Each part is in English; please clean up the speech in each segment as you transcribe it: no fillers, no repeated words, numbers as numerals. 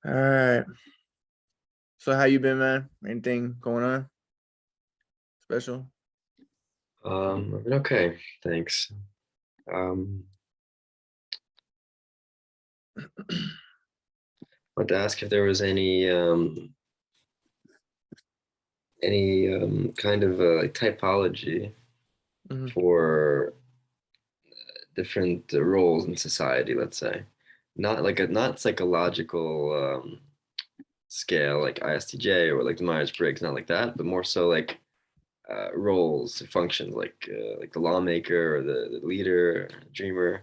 All right. So how you been, man? Anything going on special? I've been okay, thanks. Um, I wanted to ask if there was any kind of like typology Mhm. for different roles in society, let's say. Not like a not psychological scale like ISTJ or like the Myers-Briggs, not like that, but more so like roles, functions like the lawmaker or the leader, or dreamer.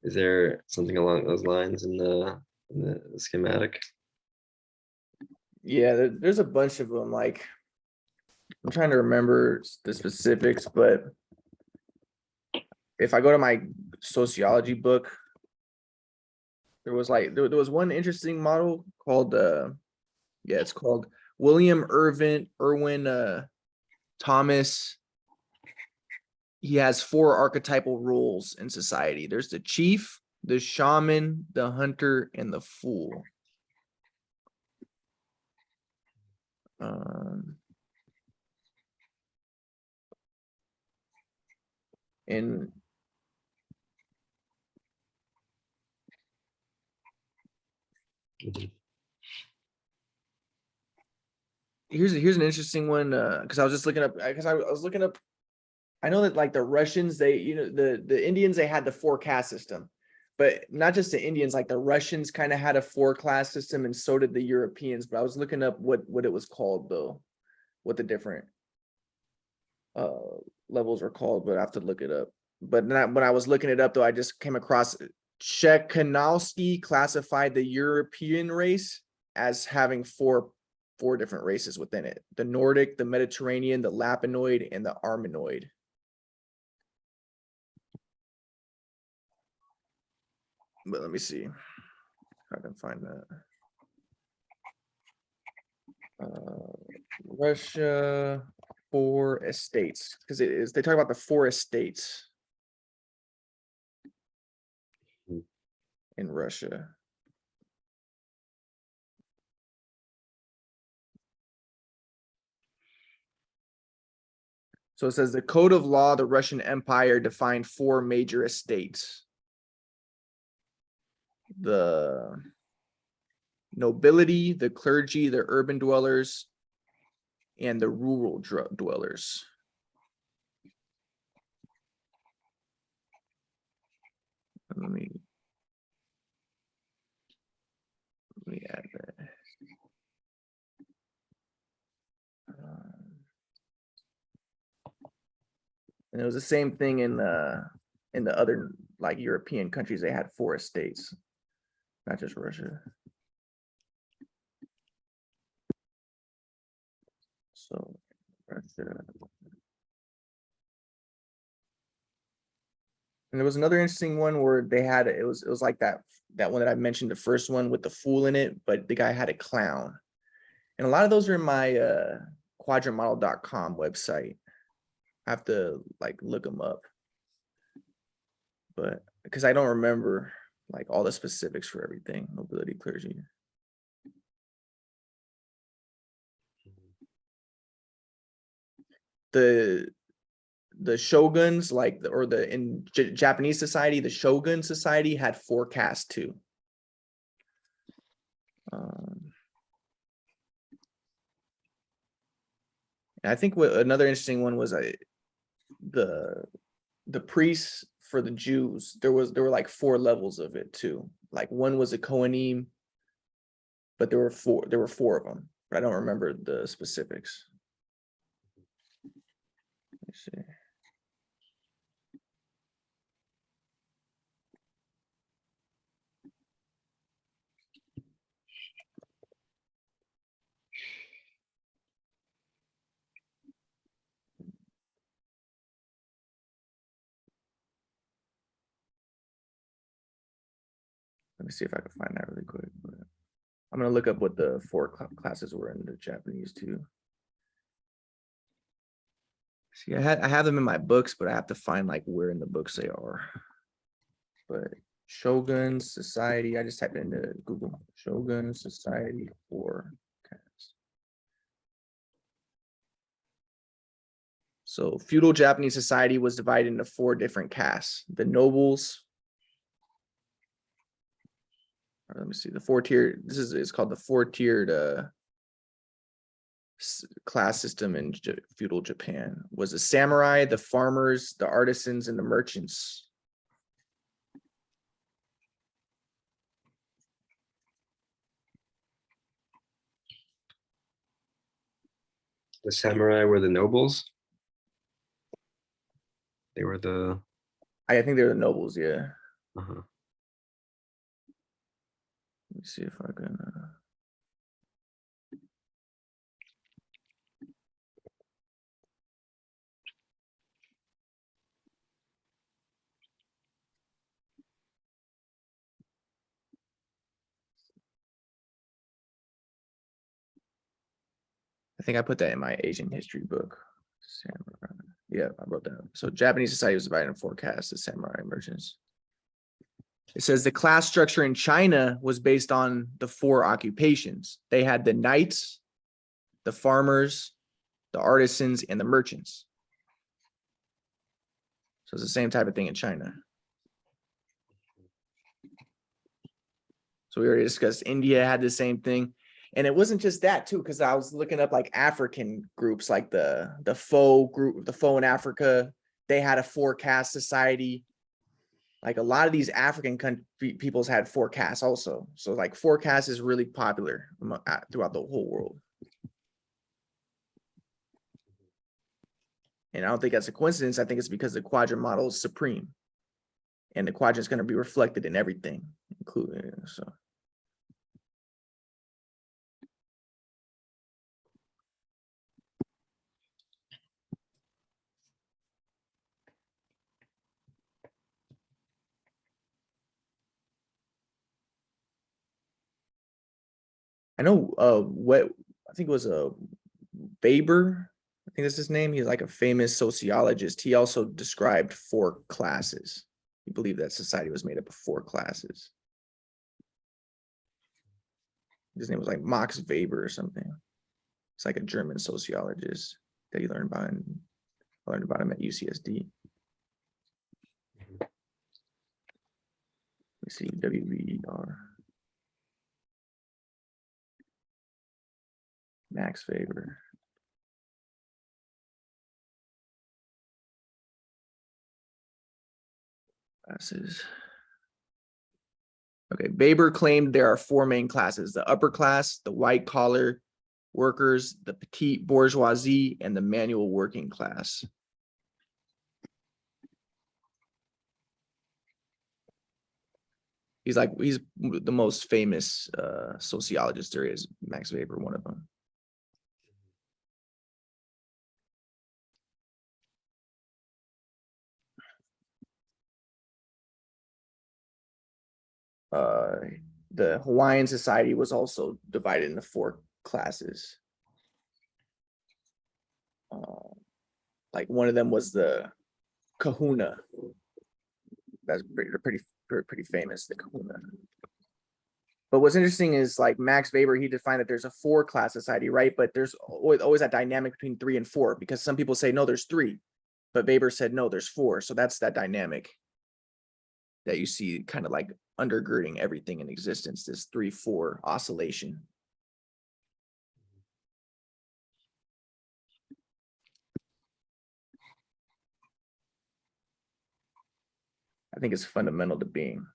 Is there something along those lines in the schematic? Yeah, there's a bunch of them. Like I'm trying to remember the specifics, but if I go to my sociology book, there was one interesting model called yeah, it's called William Irwin Thomas. He has four archetypal roles in society. There's the chief, the shaman, the hunter, and the fool. Um, and Mhm. here's an interesting one because I was just looking up because I was looking up. I know that like the Russians, they the Indians, they had the four caste system, but not just the Indians. Like the Russians kind of had a four class system, and so did the Europeans. But I was looking up what it was called though, what the different uh levels are called, but I have to look it up. But not, when I was looking it up though, I just came across Czechanowski classified the European race as having four different races within it: the Nordic, the Mediterranean, the Lapinoid, and the Armenoid. But let me see if I can find that. Russia, four estates, because it is, they talk about the four estates in Russia. So it says the code of law, the Russian Empire defined four major estates: the nobility, the clergy, the urban dwellers, and the rural dwellers. Let me add that. And it was the same thing in the other like European countries. They had four estates, not just Russia. So Russia. And there was another interesting one where they had it was like that one that I mentioned, the first one with the fool in it, but the guy had a clown. And a lot of those are in my quadrantmodel.com website. I have to like look them up, but because I don't remember like all the specifics for everything, nobility, clergy. The shoguns, like or the in Japanese society, the Shogun Society had four castes too. And I think what another interesting one was the priests for the Jews. There were like four levels of it too. Like one was a Kohanim, but there were four of them. But I don't remember the specifics. Let me see. Let me see if I can find that really quick. But I'm gonna look up what the four classes were in the Japanese too. See, I have them in my books, but I have to find like where in the books they are. But Shogun Society. I just typed it into Google. Shogun Society forecast. So feudal Japanese society was divided into 4 different castes. The nobles. Let me see. The 4-tier. This is it's called the 4-tiered class system in feudal Japan. Was the samurai, the farmers, the artisans, and the merchants. The samurai were the nobles. They were the. I think they're the nobles. Yeah. Uh-huh. Let me see if I can. I think I put that in my Asian history book. Samurai. Yeah, I wrote that. So Japanese society was divided in 4 castes, the samurai merchants. It says the class structure in China was based on the 4 occupations. They had the knights, the farmers, the artisans, and the merchants. So it's the same type of thing in China. So we already discussed India had the same thing. And it wasn't just that too, because I was looking up like African groups, like the Faux group, the Faux in Africa. They had a 4 caste society. Like a lot of these African peoples had 4 castes also. So like 4 castes is really popular throughout the whole world. And I don't think that's a coincidence. I think it's because the quadrant model is supreme. And the quadrant is going to be reflected in everything, including so. I know what I think it was a Weber. I think that's his name. He's like a famous sociologist. He also described 4 classes. He believed that society was made up of 4 classes. His name was like Max Weber or something. It's like a German sociologist that you learned about and learned about him at UCSD. Let me see, WBR. Max Weber. Classes. Okay, Weber claimed there are 4 main classes: the upper class, the white collar workers, the petite bourgeoisie, and the manual working class. He's the most famous sociologist there is, Max Weber, one of them. The Hawaiian society was also divided into 4 classes. Like one of them was the kahuna. That's pretty famous, the kahuna. But what's interesting is like Max Weber, he defined that there's a 4 class society, right? But there's always that dynamic between 3 and 4, because some people say, no, there's 3, but Weber said, no, there's 4. So that's that dynamic that you see kind of like undergirding everything in existence, this 3-4 oscillation. I think it's fundamental to being.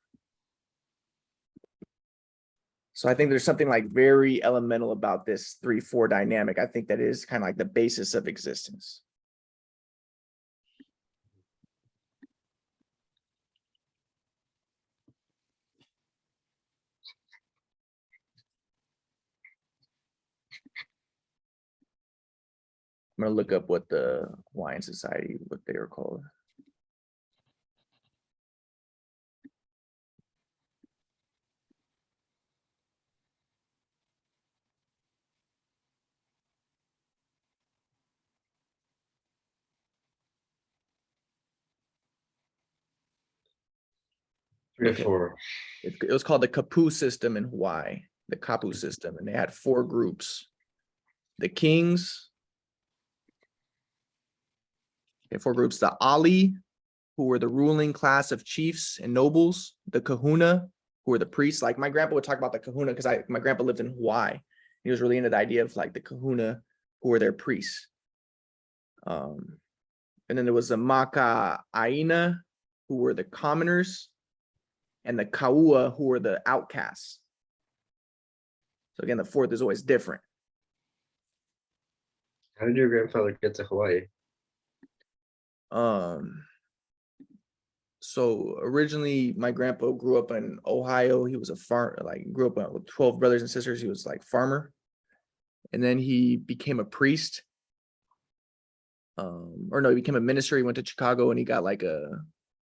So I think there's something like very elemental about this 3-4 dynamic. I think that is kind of like the basis of existence. I'm gonna look up what the Hawaiian Society, what they are called. We have Okay. 4. It was called the Kapu System in Hawaii, the Kapu System, and they had 4 groups. The kings, okay, 4 groups. The Ali, who were the ruling class of chiefs and nobles. The Kahuna, who were the priests. Like my grandpa would talk about the Kahuna because my grandpa lived in Hawaii. He was really into the idea of like the Kahuna, who were their priests. And then there was the Maka Aina, who were the commoners, and the Kaua, who were the outcasts. So again, the 4th is always different. How did your grandfather get to Hawaii? So originally my grandpa grew up in Ohio. He was a grew up with 12 brothers and sisters. He was like farmer. And then he became a priest. He became a minister. He went to Chicago and he got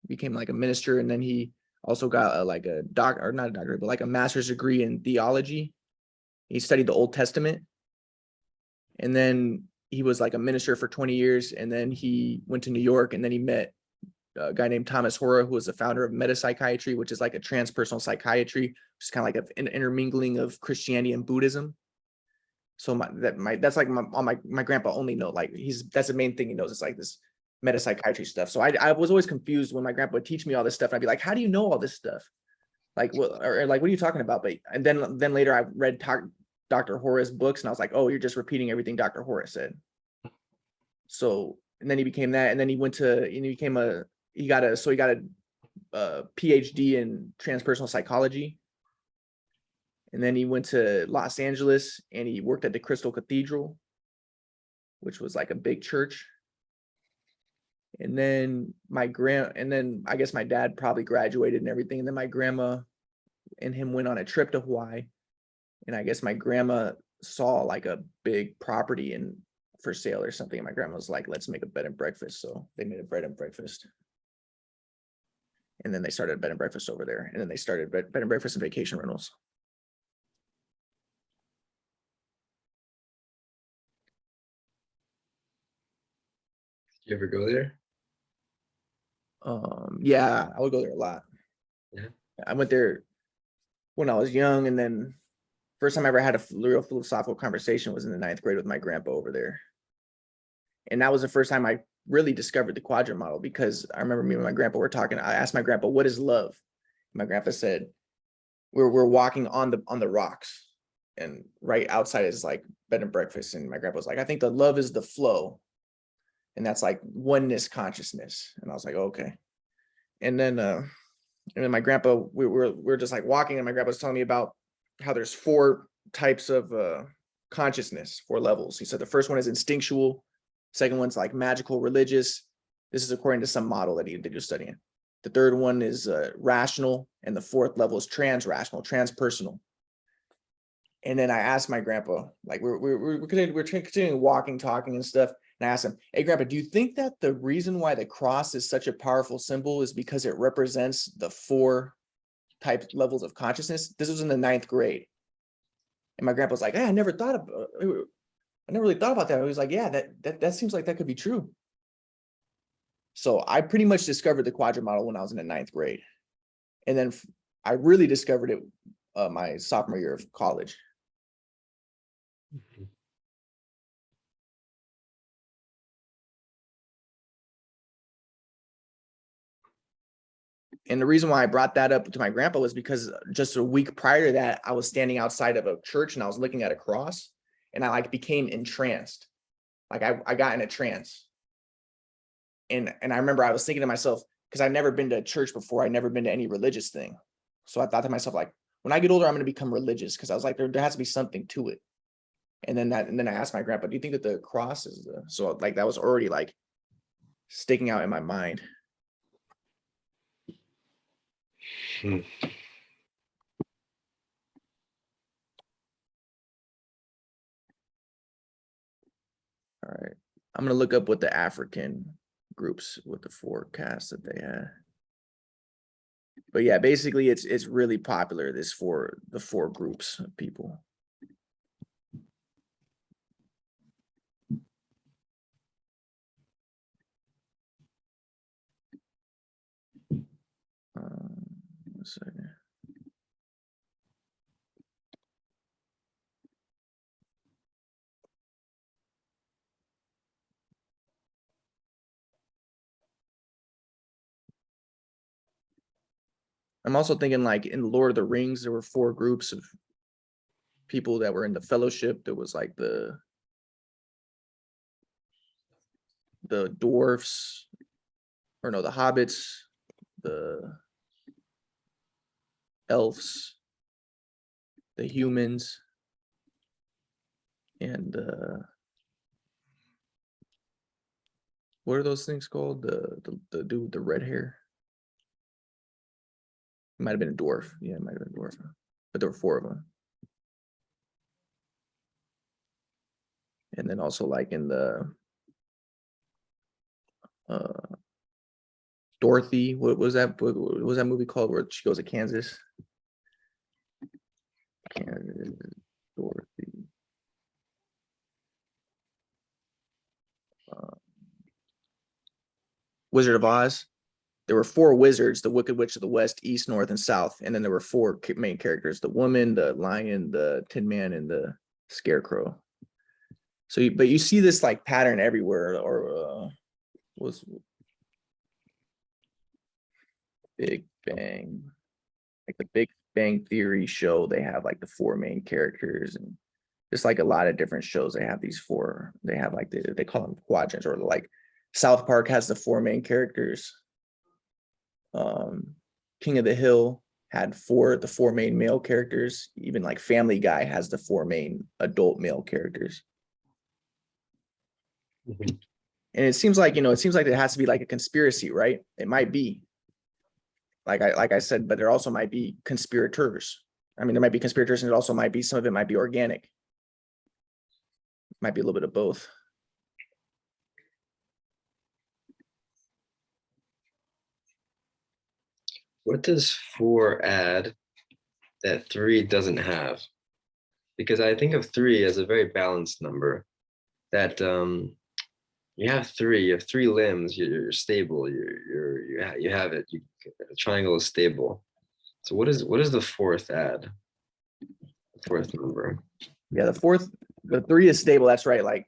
became like a minister. And then he also got not a doctorate, but like a master's degree in theology. He studied the Old Testament. And then he was like a minister for 20 years. And then he went to New York and then he met a guy named Thomas Hora, who was the founder of metapsychiatry, which is like a transpersonal psychiatry, which is kind of like an intermingling of Christianity and Buddhism. So that's like my grandpa only know, like that's the main thing he knows. It's like this metapsychiatry stuff. So I was always confused when my grandpa would teach me all this stuff. And I'd be like, how do you know all this stuff? Like, what, or like, what are you talking about? And then later I read Dr. Horace's books and I was like, oh, you're just repeating everything Dr. Horace said. So, and then he became that. And then he got a PhD in transpersonal psychology. And then he went to Los Angeles and he worked at the Crystal Cathedral, which was like a big church. And then I guess my dad probably graduated and everything. And then my grandma and him went on a trip to Hawaii. And I guess my grandma saw like a big property for sale or something. And my grandma was like, let's make a bed and breakfast. So they made a bed and breakfast. And then they started a bed and breakfast over there. And then they started bed and breakfast and vacation rentals. Did you ever go there? Yeah, I would go there a lot. Yeah. I went there when I was young, and then first time I ever had a real philosophical conversation was in the 9th grade with my grandpa over there. And that was the first time I really discovered the quadrant model, because I remember me and my grandpa were talking. I asked my grandpa, what is love? My grandpa said, we're walking on the rocks, and right outside is like bed and breakfast. And my grandpa was like, I think the love is the flow. And that's like oneness consciousness. And I was like, okay. And then my grandpa, we're just like walking, and my grandpa was telling me about how there's 4 types of consciousness, 4 levels. He said the first one is instinctual, second one's like magical, religious. This is according to some model that he was studying. The third one is rational, and the 4th level is trans-rational, transpersonal. And then I asked my grandpa, like we're continuing walking, talking and stuff. And I asked him, hey, Grandpa, do you think that the reason why the cross is such a powerful symbol is because it represents the 4 type levels of consciousness? This was in the 9th grade. And my grandpa was like, hey, I never really thought about that. I was like, yeah, that seems like that could be true. So I pretty much discovered the quadrant model when I was in the 9th grade. And then I really discovered it my sophomore year of college. Mm-hmm. And the reason why I brought that up to my grandpa was because just a week prior to that, I was standing outside of a church and I was looking at a cross, and I like became entranced. Like I got in a trance. And I remember I was thinking to myself, because I've never been to a church before, I'd never been to any religious thing. So I thought to myself, like, when I get older, I'm going to become religious, because I was like, there has to be something to it. And then I asked my grandpa, do you think that the cross is so like that was already like sticking out in my mind. Hmm. All right. I'm going to look up what the African groups, what the forecast that they had. But yeah, basically it's really popular, the 4 groups of people. a second. I'm also thinking like in Lord of the Rings, there were 4 groups of people that were in the fellowship. There was like the dwarfs, or no, the hobbits, the elves, the humans, and what are those things called? The dude with the red hair. It might have been a dwarf. Yeah, it might have been a dwarf. But there were 4 of them. And then also like in the Dorothy, what was that movie called where she goes to Kansas? Dorothy. Wizard of Oz. There were 4 wizards: the Wicked Witch of the West, East, North, and South. And then there were 4 main characters: the woman, the lion, the Tin Man, and the Scarecrow. So, but you see this like pattern everywhere. Or was Big Bang, like the Big Bang Theory show? They have like the 4 main characters, and just like a lot of different shows, they have these 4. They have like they call them quadrants, or like South Park has the 4 main characters. King of the Hill had the 4 main male characters. Even like Family Guy has the 4 main adult male characters. Mhm. And it seems like, it seems like there has to be like a conspiracy, right? It might be. Like I said, but there also might be conspirators. I mean, there might be conspirators, and it also might be, some of it might be organic. Might be a little bit of both. What does 4 add that 3 doesn't have? Because I think of 3 as a very balanced number. That you have 3, you have 3 limbs. You're stable. You have it. The triangle is stable. So what is the 4th add? The 4th number. Yeah, the 3 is stable. That's right. Like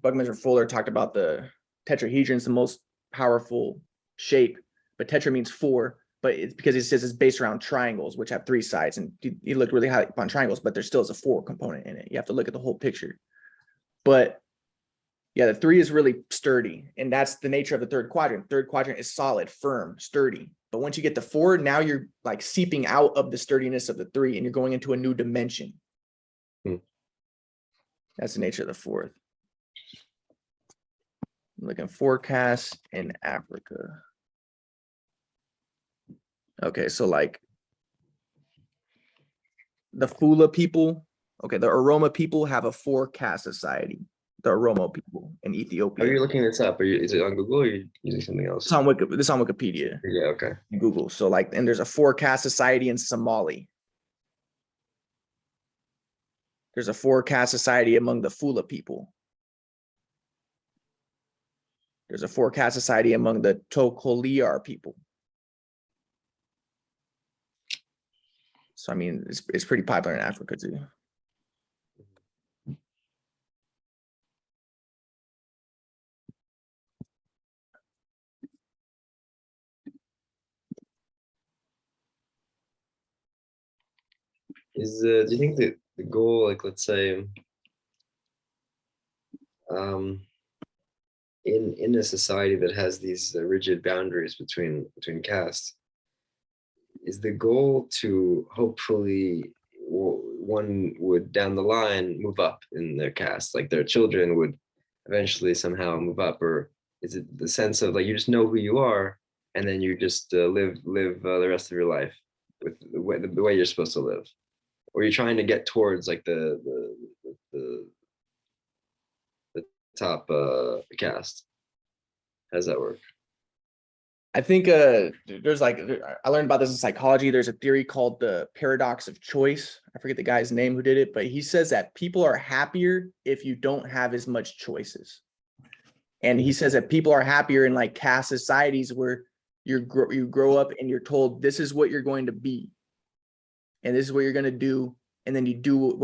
Buckminster Fuller talked about the tetrahedron is the most powerful shape, but tetra means 4. But it's because he says it's based around triangles, which have 3 sides. And he looked really high on triangles, but there still is a 4 component in it. You have to look at the whole picture. But yeah, the 3 is really sturdy, and that's the nature of the 3rd quadrant. 3rd quadrant is solid, firm, sturdy. But once you get to 4, now you're like seeping out of the sturdiness of the 3, and you're going into a new dimension. That's the nature of the 4th. I'm looking forecast in Africa. Okay, so like the Fula people, okay, the Aroma people have a 4-caste society. The Oromo people in Ethiopia. Are you looking this up? Is it on Google, or are you using something else? It's on Wikipedia. Yeah, okay. Google. So like, and there's a 4-caste society in Somali. There's a 4-caste society among the Fula people. There's a 4-caste society among the Tokoliar people. So I mean, it's pretty popular in Africa too. Do you think that the goal, like, let's say, in a society that has these rigid boundaries between castes, is the goal to hopefully one would down the line move up in their caste, like their children would eventually somehow move up? Or is it the sense of like you just know who you are, and then you just live the rest of your life with the way you're supposed to live? Or you're trying to get towards like the top cast? How does that work? I think there's like, I learned about this in psychology. There's a theory called the paradox of choice. I forget the guy's name who did it, but he says that people are happier if you don't have as much choices. And he says that people are happier in like caste societies where You grow up and you're told this is what you're going to be, and this is what you're going to do, and then you do what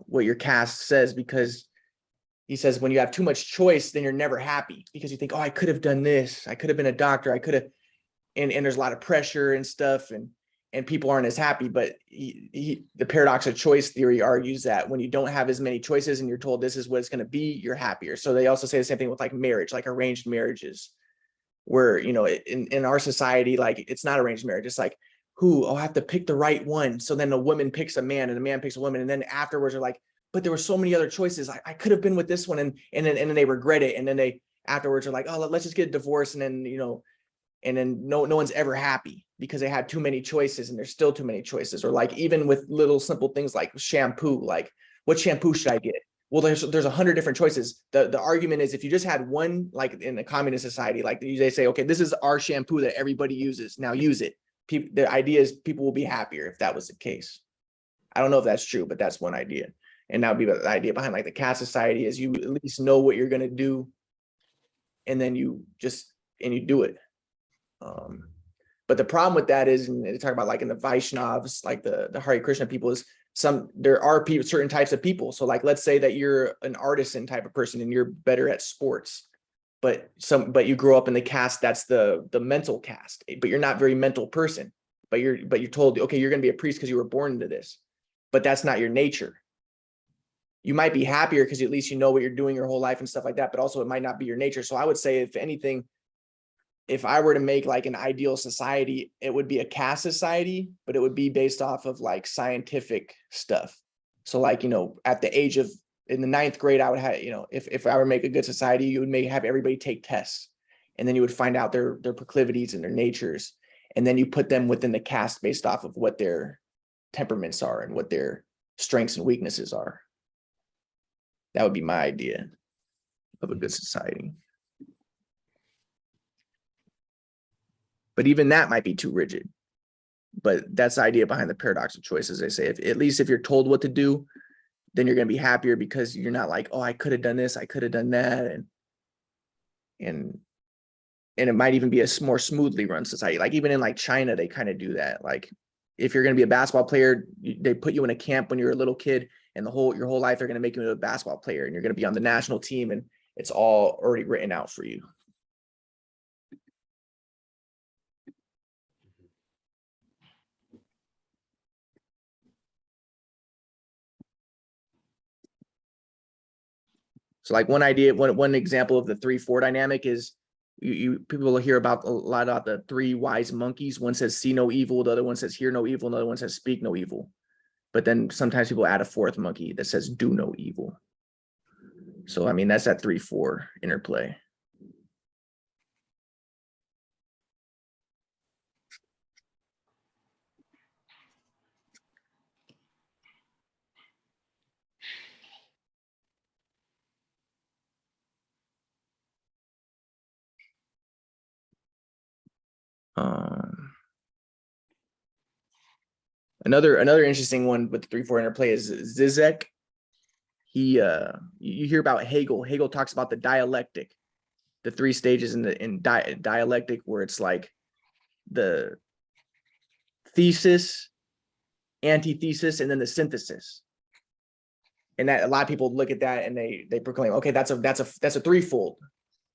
what your caste says, because he says when you have too much choice, then you're never happy, because you think, oh, I could have done this, I could have been a doctor, I could have, and there's a lot of pressure and stuff, and people aren't as happy. But the paradox of choice theory argues that when you don't have as many choices and you're told this is what it's going to be, you're happier. So they also say the same thing with like marriage, like arranged marriages, where, in our society, like it's not arranged marriage. It's like, I have to pick the right one. So then a woman picks a man and a man picks a woman. And then afterwards they're like, but there were so many other choices. I could have been with this one. And then they regret it. And then they afterwards are like, oh, let's just get a divorce. And then, and then no one's ever happy because they had too many choices, and there's still too many choices. Or like even with little simple things like shampoo, like what shampoo should I get? Well, there's 100 different choices. The argument is if you just had one, like in a communist society, like they say, okay, this is our shampoo that everybody uses. Now use it. The idea is people will be happier if that was the case. I don't know if that's true, but that's one idea. And that would be the idea behind like the caste society, is you at least know what you're going to do, and then you do it. But the problem with that is, and they talk about like in the Vaishnavas, like the Hare Krishna people, is there are certain types of people. So like, let's say that you're an artisan type of person and you're better at sports, but you grow up in the caste that's the mental caste, but you're not very mental person, but you're told, okay, you're going to be a priest because you were born into this, but that's not your nature. You might be happier because at least you know what you're doing your whole life and stuff like that, but also it might not be your nature. So I would say, if anything, if I were to make like an ideal society, it would be a caste society, but it would be based off of like scientific stuff. So like, at the age of, in the 9th grade, I would have, if I were to make a good society, you would have everybody take tests, and then you would find out their proclivities and their natures. And then you put them within the caste based off of what their temperaments are and what their strengths and weaknesses are. That would be my idea of a good society. But even that might be too rigid. But that's the idea behind the paradox of choice. As they say, at least if you're told what to do, then you're going to be happier, because you're not like, oh, I could have done this, I could have done that. And it might even be a more smoothly run society. Like even in like China, they kind of do that. Like if you're going to be a basketball player, they put you in a camp when you're a little kid, and your whole life they're going to make you into a basketball player, and you're going to be on the national team, and it's all already written out for you. So like one example of the 3-4 dynamic is people will hear about a lot about the 3 wise monkeys. One says see no evil, the other one says hear no evil, another one says speak no evil. But then sometimes people add a 4th monkey that says do no evil. So I mean, that's that 3-4 interplay. Another interesting one with the 3-4 interplay is Zizek. You hear about Hegel. Hegel talks about the dialectic, the 3 stages in dialectic, where it's like the thesis, antithesis, and then the synthesis. And that a lot of people look at that and they proclaim, okay, that's a threefold.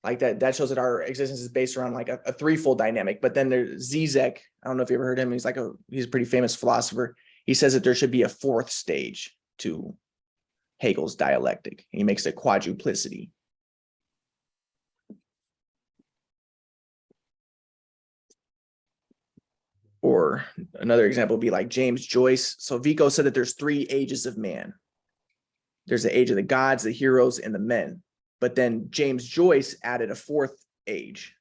Like that shows that our existence is based around like a threefold dynamic. But then there's Zizek. I don't know if you ever heard him. He's a pretty famous philosopher. He says that there should be a 4th stage to Hegel's dialectic. He makes a quadruplicity. Or another example would be like James Joyce. So Vico said that there's 3 ages of man. There's the age of the gods, the heroes, and the men. But then James Joyce added a 4th age,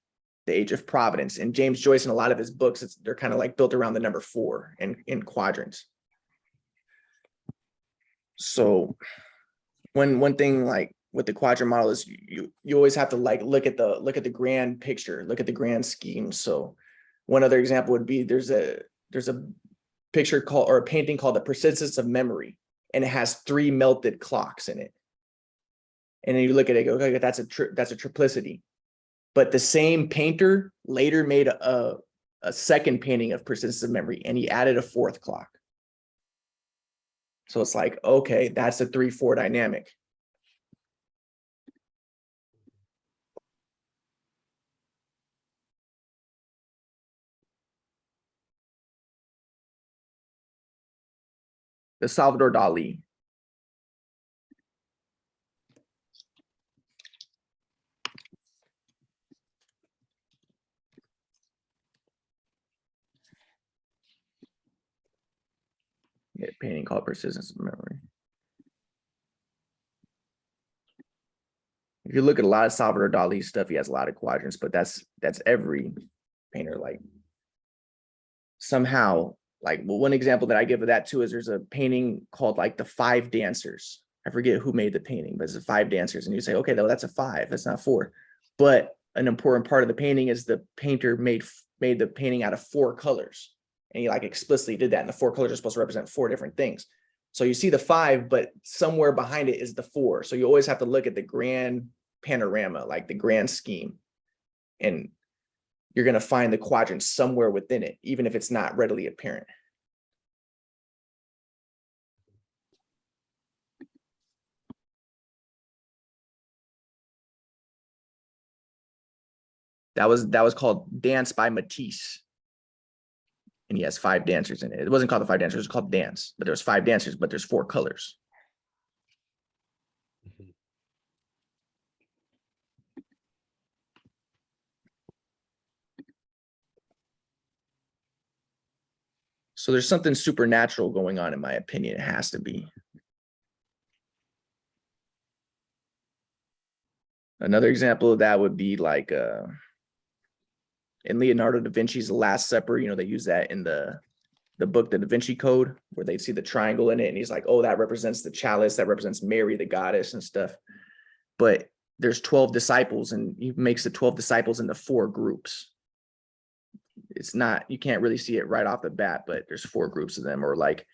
the age of providence. And James Joyce, in a lot of his books, they're kind of like built around the number 4 in quadrants. So one thing like with the quadrant model is you always have to like look at the grand picture, look at the grand scheme. So one other example would be there's a picture called, or a painting called The Persistence of Memory, and it has 3 melted clocks in it. And then you look at it, go, okay, that's a triplicity. But the same painter later made a second painting of Persistence of Memory, and he added a fourth clock. So it's like, okay, that's a 3-4 dynamic. The Salvador Dali. Yeah, painting called Persistence of Memory. If you look at a lot of Salvador Dali stuff, he has a lot of quadrants, but that's every painter. Like somehow, like one example that I give of that too is there's a painting called like the Five Dancers. I forget who made the painting, but it's the Five Dancers, and you say, okay, though that's a 5, that's not 4. But an important part of the painting is the painter made the painting out of 4 colors, and he like explicitly did that. And the 4 colors are supposed to represent 4 different things. So you see the 5, but somewhere behind it is the 4. So you always have to look at the grand panorama, like the grand scheme, and you're going to find the quadrant somewhere within it, even if it's not readily apparent. That was called Dance by Matisse. And he has 5 dancers in it. It wasn't called the 5 dancers, it was called Dance, but there's 5 dancers, but there's 4 colors. So there's something supernatural going on, in my opinion. It has to be. Another example of that would be like in Leonardo da Vinci's The Last Supper. You know, they use that in the book, the Da Vinci Code, where they see the triangle in it, and he's like, oh, that represents the chalice, that represents Mary, the goddess and stuff. But there's 12 disciples, and he makes the 12 disciples into 4 groups. It's not, you can't really see it right off the bat, but there's 4 groups of them. Or like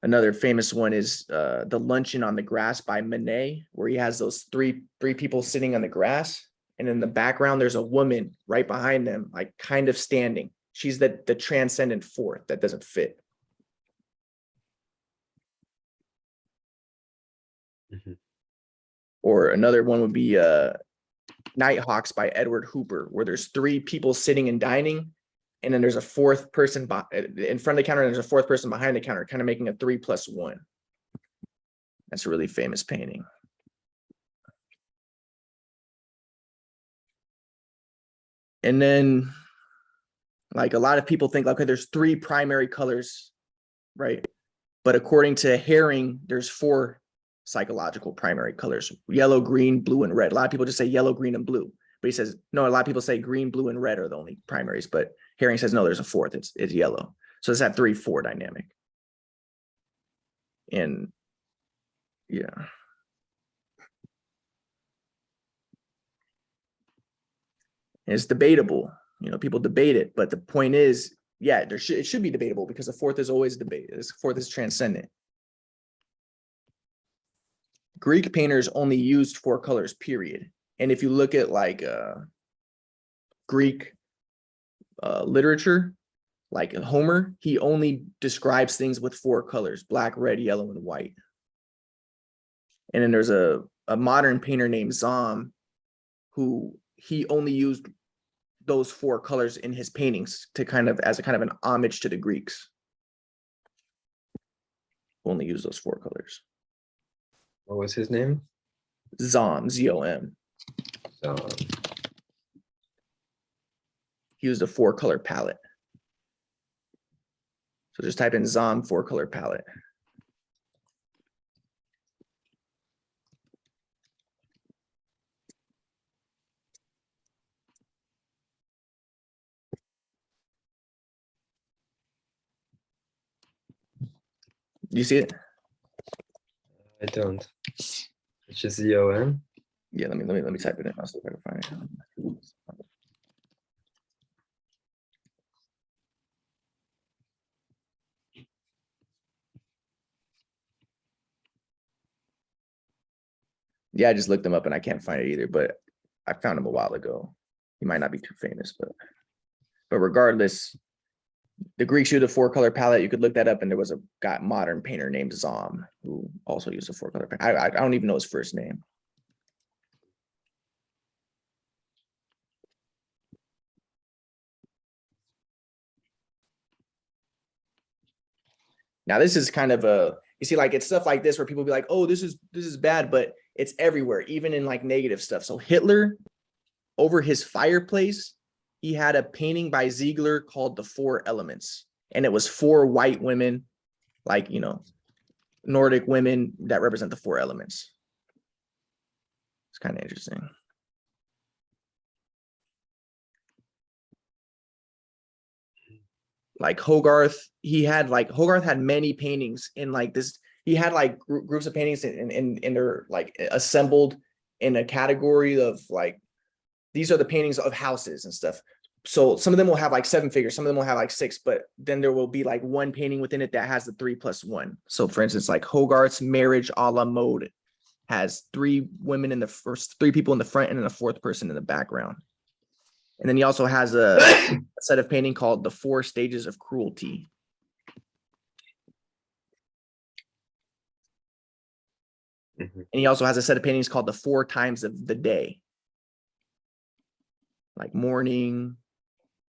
another famous one is the Luncheon on the Grass by Manet, where he has those three people sitting on the grass, and in the background there's a woman right behind them, like kind of standing. She's the transcendent 4th that doesn't fit. Mm-hmm. Or another one would be Nighthawks by Edward Hooper, where there's 3 people sitting and dining, and then there's a 4th person in front of the counter, and there's a 4th person behind the counter, kind of making a 3+1. That's a really famous painting. And then, like, a lot of people think, okay, there's 3 primary colors, right? But according to Herring, there's 4 psychological primary colors: yellow, green, blue, and red. A lot of people just say yellow, green, and blue. But he says, no, a lot of people say green, blue, and red are the only primaries. But Herring says, no, there's a 4th. It's yellow. So it's that 3-4 dynamic. And yeah. And it's debatable. You know, people debate it. But the point is, yeah, it should be debatable, because the 4th is always debated. The 4th is transcendent. Greek painters only used 4 colors, period. And if you look at like Greek literature, like Homer, he only describes things with 4 colors: black, red, yellow, and white. And then there's a modern painter named Zom, who he only used those 4 colors in his paintings to kind of as a kind of an homage to the Greeks. Only use those 4 colors. What was his name? Zom, Z-O-M. He used a 4-color palette. So just type in Zom 4-color palette. You see it? I don't. It's just Z-O-M. Yeah, let me type it in. I'll see if I can find it. Yeah, I just looked them up and I can't find it either. But I found him a while ago. He might not be too famous, but regardless, the Greeks used a 4-color palette. You could look that up, and there was a modern painter named Zom who also used a 4-color palette. I don't even know his first name. Now this is kind of you see, like, it's stuff like this where people be like, oh, this is bad, but it's everywhere, even in like negative stuff. So Hitler, over his fireplace, he had a painting by Ziegler called The Four Elements. And it was 4 white women, like, Nordic women that represent the 4 elements. It's kind of interesting. Like Hogarth, Hogarth had many paintings in like this. He had like groups of paintings and they're like assembled in a category of like, these are the paintings of houses and stuff. So some of them will have like 7 figures, some of them will have like 6, but then there will be like one painting within it that has the 3+1. So for instance, like Hogarth's Marriage a la Mode has 3 women in the first, 3 people in the front, and then a 4th person in the background. And then he also has a set of painting called The 4 Stages of Cruelty. Mm-hmm. And he also has a set of paintings called The 4 Times of the Day. Like morning,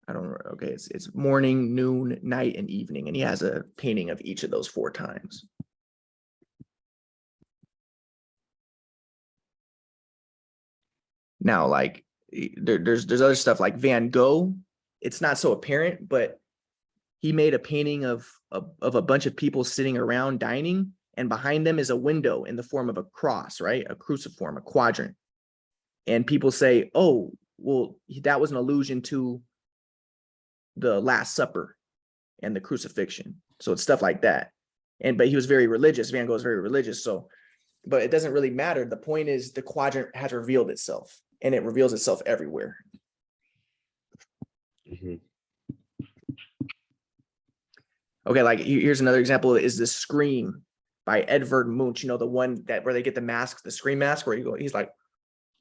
I don't know. Okay, it's morning, noon, night, and evening. And he has a painting of each of those 4 times. Now, like, there's other stuff like Van Gogh. It's not so apparent, but he made a painting of a bunch of people sitting around dining, and behind them is a window in the form of a cross, right? A cruciform, a quadrant. And people say, oh, well, that was an allusion to the Last Supper and the crucifixion. So it's stuff like that. But he was very religious. Van Gogh is very religious. So, but it doesn't really matter. The point is the quadrant has revealed itself, and it reveals itself everywhere. Mm-hmm. Okay, like here's another example is the Scream by Edvard Munch, the one that where they get the mask, the Scream mask, where he's like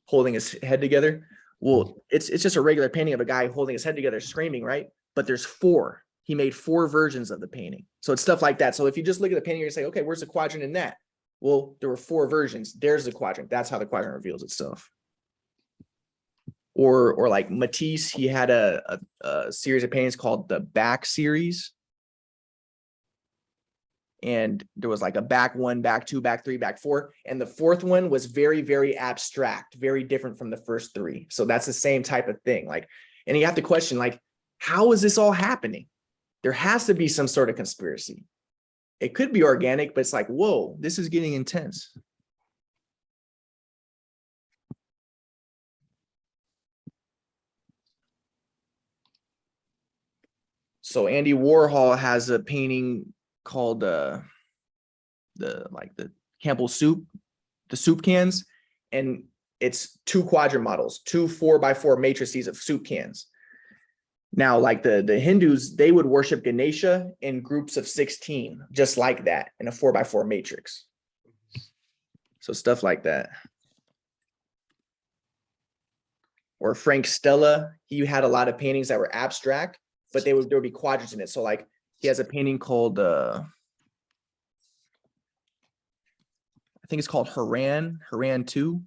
holding his head together. Well, it's just a regular painting of a guy holding his head together screaming, right? But there's 4. He made 4 versions of the painting. So it's stuff like that. So if you just look at the painting, you're say, okay, where's the quadrant in that? Well, there were 4 versions. There's the quadrant. That's how the quadrant reveals itself. Or like Matisse, he had a series of paintings called the Back series. And there was like a back 1, back 2, back 3, back 4. And the 4th one was very, very abstract, very different from the first 3. So that's the same type of thing. Like, and you have to question, like, how is this all happening? There has to be some sort of conspiracy. It could be organic, but it's like, whoa, this is getting intense. So Andy Warhol has a painting called the Campbell soup, the soup cans, and it's 2 quadrant models, 2 4x4 matrices of soup cans. Now, like the Hindus, they would worship Ganesha in groups of 16, just like that, in a 4x4 matrix. So stuff like that. Or Frank Stella, he had a lot of paintings that were abstract, but there would be quadrants in it. So like he has a painting called I think it's called Haran 2.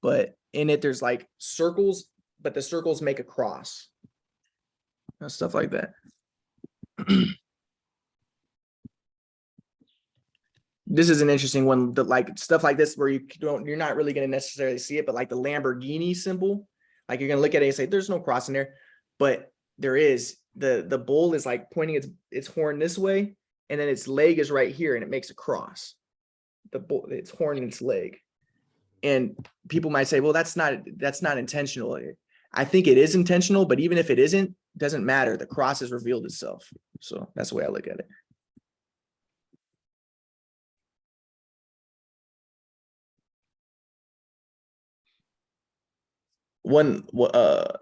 But in it, there's like circles, but the circles make a cross. Stuff like that. This is an interesting one, that like stuff like this where you're not really going to necessarily see it, but like the Lamborghini symbol, like you're going to look at it and say, there's no cross in there, but there is. The bull is like pointing its horn this way, and then its leg is right here, and it makes a cross. The bull, its horn and its leg. And people might say, well, that's not intentional. I think it is intentional, but even if it isn't, it doesn't matter. The cross has revealed itself. So that's the way I look at it.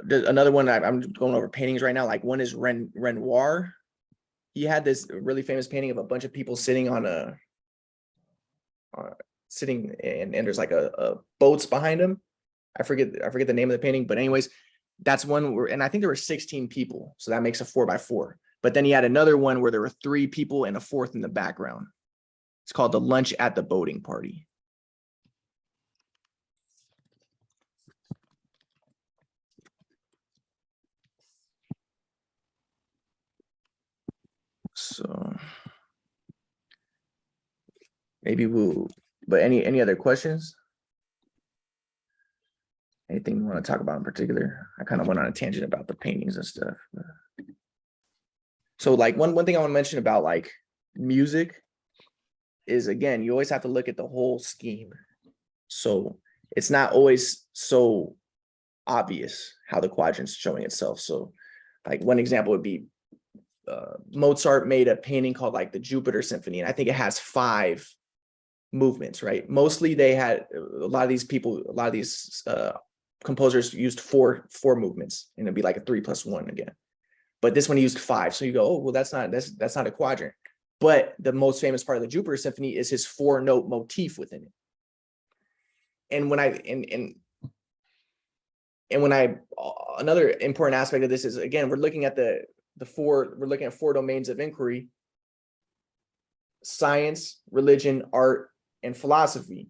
Another one, I'm going over paintings right now. Like one is Ren Renoir. He had this really famous painting of a bunch of people sitting on and there's like a boats behind him. I forget the name of the painting, but anyways, that's one where, and I think there were 16 people, so that makes a 4x4. But then he had another one where there were 3 people and a 4th in the background. It's called the Lunch at the Boating Party. So maybe but any other questions? Anything you want to talk about in particular? I kind of went on a tangent about the paintings and stuff. So like one thing I want to mention about like music is, again, you always have to look at the whole scheme. So it's not always so obvious how the quadrant's showing itself. So like one example would be Mozart made a painting called like the Jupiter Symphony, and I think it has 5 movements, right? Mostly they had a lot of these composers used four movements, and it'd be like a 3+1 again. But this one used 5. So you go, oh, well, that's not a quadrant. But the most famous part of the Jupiter Symphony is his 4-note motif within it. And another important aspect of this is, again, we're looking at we're looking at 4 domains of inquiry: science, religion, art, and philosophy.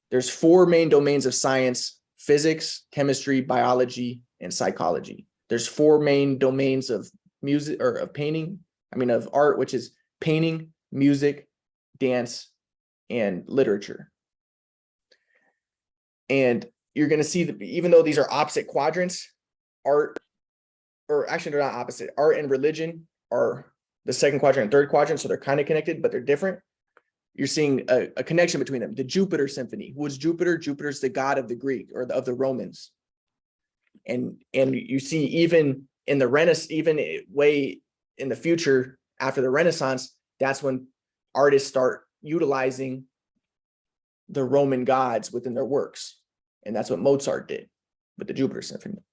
There's 4 main domains of science: physics, chemistry, biology, and psychology. There's 4 main domains of music, or of of art, which is painting, music, dance, and literature. And you're going to see that even though these are opposite quadrants, art and religion are the second quadrant and third quadrant, so they're kind of connected, but they're different. You're seeing a connection between them. The Jupiter Symphony. Who is Jupiter? Jupiter's the god of the Greek, or of the Romans. And you see, even in the Renaissance, even way in the future after the Renaissance, that's when artists start utilizing the Roman gods within their works. And that's what Mozart did with the Jupiter Symphony.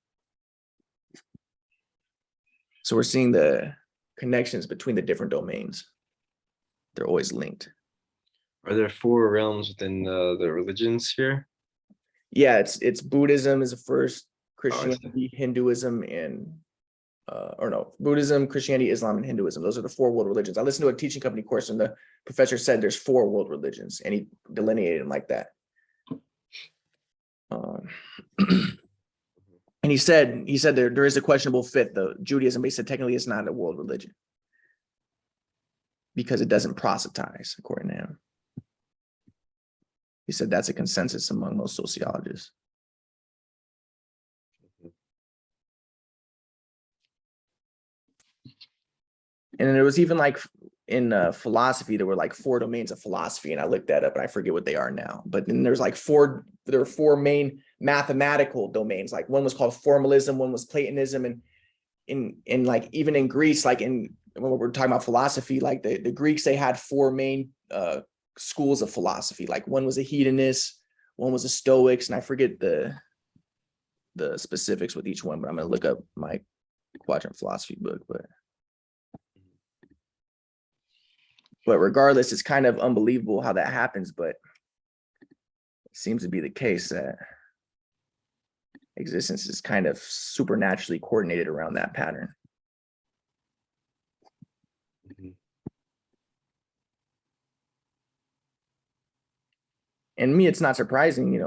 So we're seeing the connections between the different domains. They're always linked. Are there 4 realms within the religion sphere? Yeah, it's Buddhism is the first, Christianity, Hinduism, and Buddhism, Christianity, Islam, and Hinduism. Those are the 4 world religions. I listened to a teaching company course, and the professor said there's 4 world religions, and he delineated them like that. And he said there is a questionable fit, though, Judaism, but he said technically it's not a world religion because it doesn't proselytize, according to him. He said that's a consensus among most sociologists. And there was even like in philosophy, there were like 4 domains of philosophy, and I looked that up and I forget what they are now. But then there's like there were 4 main mathematical domains. Like one was called formalism, one was Platonism, and in like even in Greece, like when we're talking about philosophy, like the Greeks, they had 4 main schools of philosophy. Like one was a hedonist, one was a Stoics, and I forget the specifics with each one, but I'm gonna look up my quadrant philosophy book. But regardless, it's kind of unbelievable how that happens, but it seems to be the case that existence is kind of supernaturally coordinated around that pattern. Mm-hmm. And me, it's not surprising,